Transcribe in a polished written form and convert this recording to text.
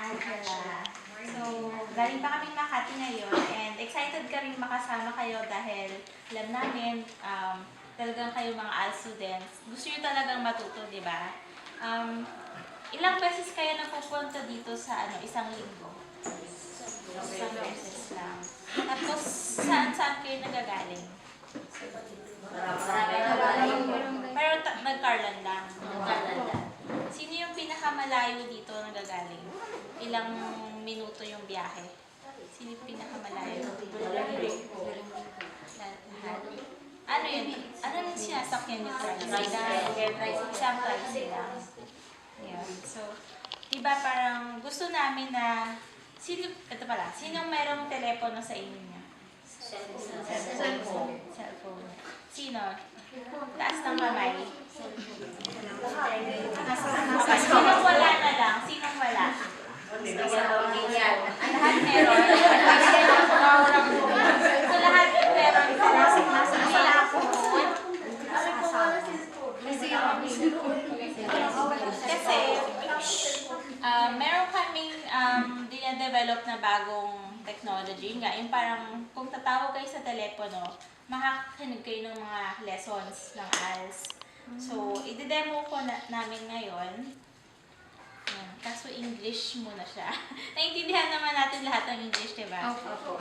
Angela. So, galing pa kaming Makati ngayon and excited kaming makasama kayo dahil alam namin talagang kayo mga AL students. Gusto nyo talagang matuto, di ba? Ilang beses kayo napupunta dito sa isang linggo? Isang beses lang. Tapos, saan kayo nagagaling? Pero nag-Carland lang. Sino yung pinakamalayo dito nagagaling? Ilang minuto yung biyahe? Sino yung pinakamalayo? Lahat. Ano yun? Ano yung sinasakyan yung tricycle? Isang tricycle lang. Ayan. So, diba parang gusto namin na ito pala, sinong mayroong telepono sa inyo niya? Cellphone. Sino? Taas ng kamay. Sinong wala na lang? Sinong wala? Lahat meron. So lahat meron. Kasi meron kaming dinadevelop na bagong technology. Yung parang kung tatawag kayo sa telepono, makakinig kayo ng mga lessons ng ALS. So, i-demo ko namin ngayon. Kaso English muna siya. Naintindihan naman natin lahat ng English, diba? Opo.